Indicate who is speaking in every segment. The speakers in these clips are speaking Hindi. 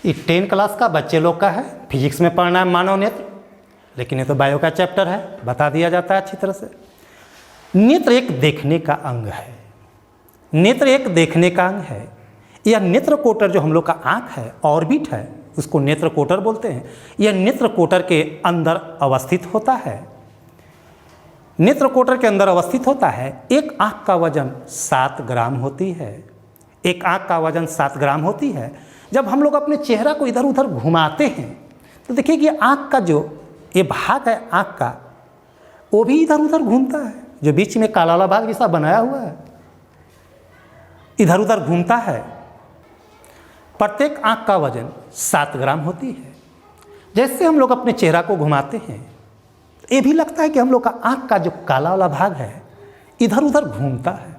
Speaker 1: ये 10 क्लास का बच्चे लोग का है, फिजिक्स में पढ़ना है मानव नेत्र, लेकिन ये तो बायो का चैप्टर है, बता दिया जाता है अच्छी तरह से। नेत्र एक देखने का अंग है, नेत्र एक देखने का अंग है। यह नेत्र कोटर जो हम लोग का आँख है, ऑर्बिट है, उसको नेत्र कोटर बोलते हैं। यह नेत्र कोटर के अंदर अवस्थित होता है, नेत्र कोटर के अंदर अवस्थित होता है। एक आँख का वजन 7 ग्राम होती है, एक आँख का वजन 7 ग्राम होती है। जब हम लोग अपने चेहरा को इधर उधर घुमाते हैं तो देखिए कि आँख का जो ये भाग है आँख का, वो भी इधर उधर घूमता है। जो बीच में काला वाला भाग जैसा बनाया हुआ है, इधर उधर घूमता है। प्रत्येक आँख का वजन 7 ग्राम होती है। जैसे हम लोग अपने चेहरा को घुमाते हैं, ये भी लगता है कि हम लोग का आँख का जो काला वाला भाग है इधर उधर घूमता है।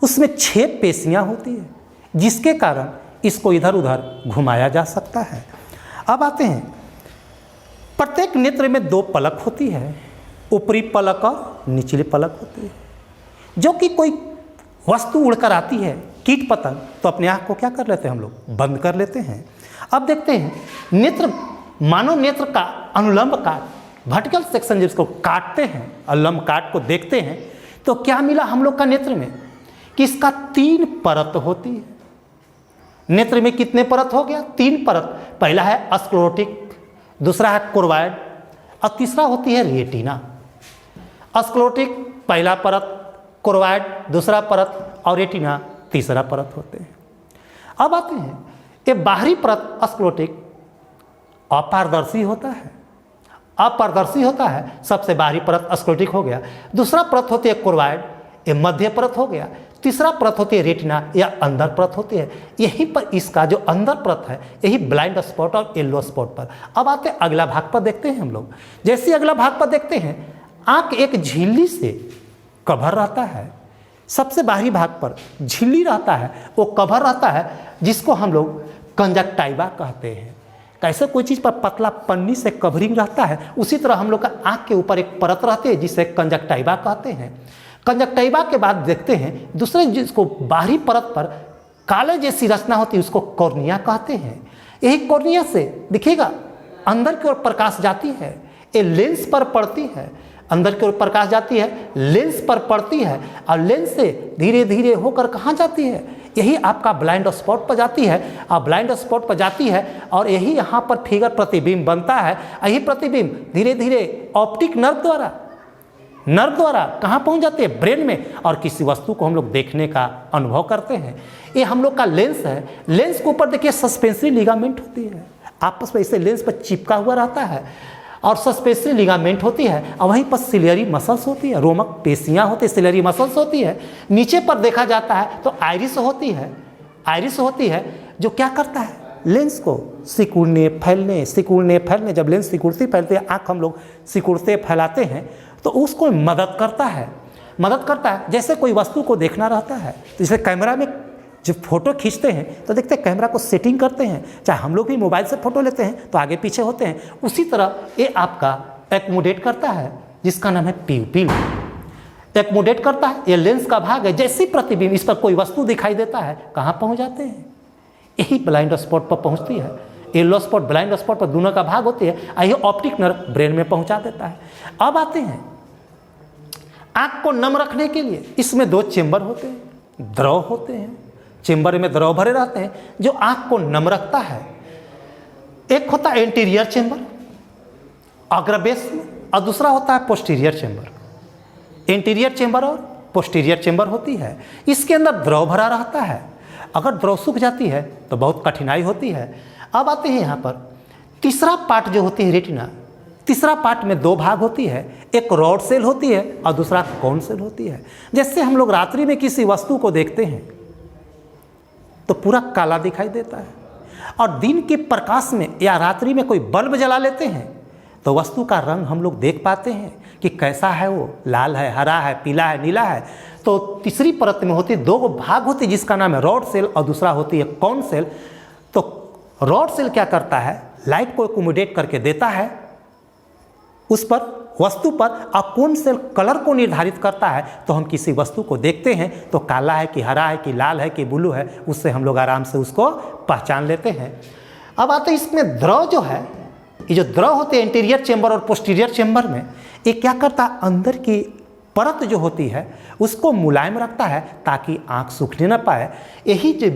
Speaker 1: उसमें 6 पेशियाँ होती है, जिसके कारण इसको इधर उधर घुमाया जा सकता है। अब आते हैं, प्रत्येक नेत्र में 2 पलक होती है, ऊपरी पलक और निचली पलक होती है। जो कि कोई वस्तु उड़कर आती है, कीट पतंग, तो अपने आँख को क्या कर लेते हैं हम लोग, बंद कर लेते हैं। अब देखते हैं नेत्र, मानव नेत्र का अनुलंब काट, वर्टिकल सेक्शन जिसको काटते हैं, अनुलंब काट को देखते हैं, तो क्या मिला हम लोग का नेत्र में कि इसका 3 परत होती है। नेत्र में कितने परत हो गया, 3 परत। पहला है स्क्लेरोटिक, दूसरा है कोर्वाइड और तीसरा होती है रेटिना। स्क्लेरोटिक पहला परत, कोर्वाइड दूसरा परत और रेटिना तीसरा परत होते हैं। अब आते हैं, ये बाहरी परत स्क्लेरोटिक अपारदर्शी होता है, अपारदर्शी होता है। सबसे बाहरी परत स्क्लेरोटिक हो गया। दूसरा परत होती है कोर्वाइड, ये मध्य परत हो गया। तीसरा परत होती है रेटिना या अंदर परत होती है। यहीं पर इसका जो अंदर परत है, यही ब्लाइंड स्पॉट और येलो स्पॉट पर। अब आते हैं अगला भाग पर, देखते हैं हम लोग। जैसे अगला भाग पर देखते हैं, आँख एक झिल्ली से कवर रहता है। सबसे बाहरी भाग पर झिल्ली रहता है, वो कवर रहता है, जिसको हम लोग कंजक्टाइवा कहते हैं। कैसे कोई चीज़ पर पतला पन्नी से कवरिंग रहता है, उसी तरह हम लोग का आँख के ऊपर एक परत रहती है, जिसे कंजक्टाइवा कहते हैं। कंजक्टाइवा के बाद देखते हैं दूसरे, जिसको बाहरी परत पर काले जैसी रचना होती है, उसको कॉर्निया कहते हैं। यही कॉर्निया से दिखेगा अंदर की ओर प्रकाश जाती है, ये लेंस पर पड़ती है, अंदर की ओर प्रकाश जाती है, लेंस पर पड़ती है, और लेंस से धीरे धीरे होकर कहाँ जाती है, यही आपका ब्लाइंड स्पॉट पर जाती है। और ब्लाइंड स्पॉट पर जाती है और यही यहाँ पर फिगर प्रतिबिंब बनता है। यही प्रतिबिंब धीरे धीरे ऑप्टिक नर्व द्वारा कहाँ पहुँच जाते हैं, ब्रेन में, और किसी वस्तु को हम लोग देखने का अनुभव करते हैं। ये हम लोग का लेंस है। लेंस के ऊपर देखिए सस्पेंसरी लिगामेंट होती है, आपस में इसे लेंस पर चिपका हुआ रहता है, और सस्पेंसरी लिगामेंट होती है। और वहीं पर सिलियरी मसल्स होती है, रोमक पेशियाँ होती है, सिलियरी मसल्स होती है। नीचे पर देखा जाता है तो आइरिस होती है, आइरिस होती है, जो क्या करता है, लेंस को सिकुड़ने फैलने, जब लेंस सिकुड़ती फैलती है, आँख हम लोग सिकुड़ते फैलाते हैं, तो उसको मदद करता है। जैसे कोई वस्तु को देखना रहता है, तो जैसे कैमरा में जब फोटो खींचते हैं तो देखते हैं कैमरा को सेटिंग करते हैं, चाहे हम लोग भी मोबाइल से फोटो लेते हैं तो आगे पीछे होते हैं, उसी तरह ये आपका एक्मोडेट करता है, जिसका नाम है प्यूपिल। एक्मोडेट करता है, ये लेंस का भाग है। जैसे प्रतिबिंब इस पर कोई वस्तु दिखाई देता है, कहाँ पहुँच जाते हैं, यही ब्लाइंड स्पॉट पर पहुँचती है। येलो स्पॉट, ब्लाइंड स्पॉट पर दोनों का भाग होती है। यही ऑप्टिक नर्व ब्रेन में पहुँचा देता है। अब आते हैं, आँख को नम रखने के लिए इसमें 2 चेंबर होते हैं, द्रव होते हैं। चेंबर में द्रव भरे रहते हैं जो आँख को नम रखता है। एक होता है एंटीरियर चेंबर अग्रवेश में, और दूसरा होता है पोस्टीरियर चेंबर। एंटीरियर चेंबर और पोस्टीरियर चेंबर होती है, इसके अंदर द्रव भरा रहता है। अगर द्रव सूख जाती है तो बहुत कठिनाई होती है। अब आते हैं यहाँ पर, तीसरा पार्ट जो होती है रेटिना, तीसरा पार्ट में 2 भाग होती है, एक रॉड सेल होती है और दूसरा कोन सेल होती है। जैसे हम लोग रात्रि में किसी वस्तु को देखते हैं तो पूरा काला दिखाई देता है, और दिन के प्रकाश में या रात्रि में कोई बल्ब जला लेते हैं तो वस्तु का रंग हम लोग देख पाते हैं कि कैसा है, वो लाल है, हरा है, पीला है, नीला है। तो तीसरी परत में होती 2 भाग होती, जिसका नाम है रॉड सेल और दूसरा होती है कोन सेल। तो रॉड सेल क्या करता है, लाइट को एकोमोडेट करके देता है उस पर, वस्तु पर, और कोन सेल कलर को निर्धारित करता है। तो हम किसी वस्तु को देखते हैं तो काला है कि हरा है कि लाल है कि ब्लू है, उससे हम लोग आराम से उसको पहचान लेते हैं। अब आते हैं इसमें द्रव जो है, ये जो द्रव होते हैं एंटीरियर चेंबर और पोस्टीरियर चेंबर में, ये क्या करता है, अंदर की परत जो होती है उसको मुलायम रखता है ताकि आँख सूखने न पाए। यही जो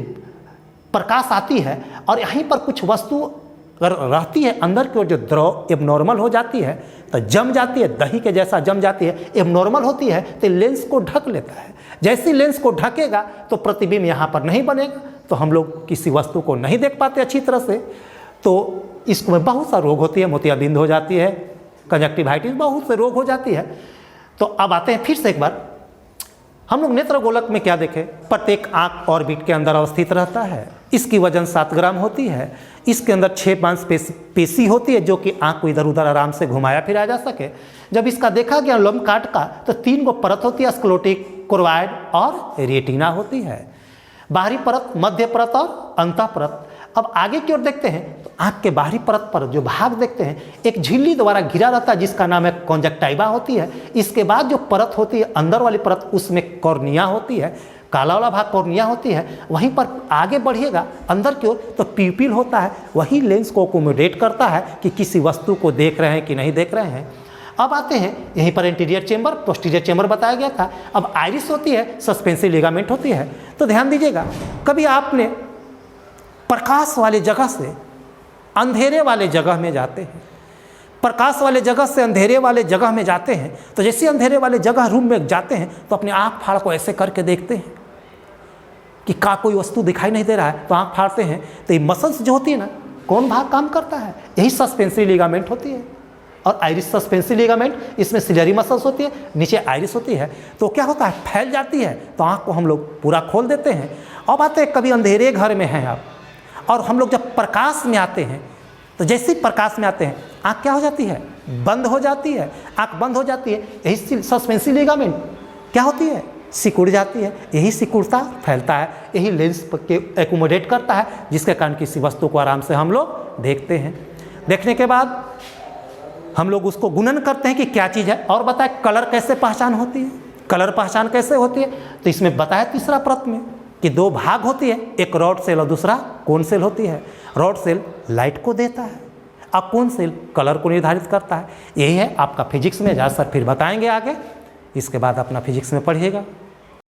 Speaker 1: प्रकाश आती है और यहीं पर कुछ वस्तु अगर रहती है अंदर की ओर, जो द्रव एबनॉर्मल हो जाती है तो जम जाती है, दही के जैसा जम जाती है, एबनॉर्मल होती है तो लेंस को ढक लेता है। जैसे लेंस को ढकेगा तो प्रतिबिंब यहाँ पर नहीं बनेगा, तो हम लोग किसी वस्तु को नहीं देख पाते अच्छी तरह से। तो इसमें बहुत सा रोग होती है, मोतियाबिंद हो जाती है, कंजक्टिवाइटिस, बहुत से रोग हो जाती है। तो अब आते हैं फिर से एक बार, हम लोग नेत्र गोलक में क्या देखें, प्रत्येक आँख ऑर्बिट के अंदर अवस्थित रहता है। इसकी वजन 7 ग्राम होती है। इसके अंदर 6 मांसपेशी होती है जो कि आँख को इधर उधर आराम से घुमाया फिराया जा सके। जब इसका देखा गया लंब काट का तो 3 गो परत होती है, स्क्लेरोटिक, कोर्वाइड और रेटिना होती है। बाहरी परत, मध्य परत और अंतः परत। अब आगे की ओर देखते हैं तो आँख के बाहरी परत पर जो भाग देखते हैं एक झिल्ली द्वारा घिरा रहता है जिसका नाम है कॉन्जक्टिवा होती है। इसके बाद जो परत होती है अंदर वाली परत, उसमें कॉर्निया होती है, काला वाला भाग कॉर्निया होती है। वहीं पर आगे बढ़िएगा अंदर की ओर तो प्यूपिल होता है, वही लेंस को अकोमोडेट करता है कि किसी वस्तु को देख रहे हैं कि नहीं देख रहे हैं। अब आते हैं यहीं पर एंटीरियर चेंबर, पोस्टीरियर चेंबर बताया गया था। अब आइरिस होती है, सस्पेंसिव लिगामेंट होती है। तो ध्यान दीजिएगा, कभी आपने प्रकाश वाले जगह से अंधेरे वाले जगह में जाते हैं, प्रकाश वाले जगह से अंधेरे वाले जगह में जाते हैं, तो जैसे अंधेरे वाले जगह रूम में जाते हैं तो अपने आँख फाड़ को ऐसे करके देखते हैं कि का कोई वस्तु दिखाई नहीं दे रहा है, तो आँख फाड़ते हैं तो ये मसल्स जो होती है ना, कौन भाग काम करता है, यही सस्पेंसिव लिगामेंट होती है। और आइरिस सस्पेंसिव लिगामेंट, इसमें सिलरी मसल्स होती है, नीचे आइरिस होती है। तो क्या होता है, फैल जाती है तो आँख को हम लोग पूरा खोल देते हैं। अब आते हैं, कभी अंधेरे घर में हैं आप और हम लोग जब प्रकाश में आते हैं तो जैसे ही प्रकाश में आते हैं आँख क्या हो जाती है, बंद हो जाती है। आँख बंद हो जाती है, यही सस्पेंसिव लिगामेंट क्या होती है, सिकुड़ जाती है। यही सिकुड़ता फैलता है, यही लेंस के एकोमोडेट करता है, जिसके कारण किसी वस्तु को आराम से हम लोग देखते हैं। देखने के बाद हम लोग उसको गुणन करते हैं कि क्या चीज़ है। और बताए कलर कैसे पहचान होती है, कलर पहचान कैसे होती है, तो इसमें बताया तीसरा परत में कि 2 भाग होती है, एक रॉड सेल और दूसरा कोन सेल होती है। रॉड सेल लाइट को देता है और कोन सेल कलर को निर्धारित करता है। यही है आपका फिजिक्स में, जहाँ सर फिर बताएंगे आगे, इसके बाद अपना फिजिक्स में पढ़िएगा।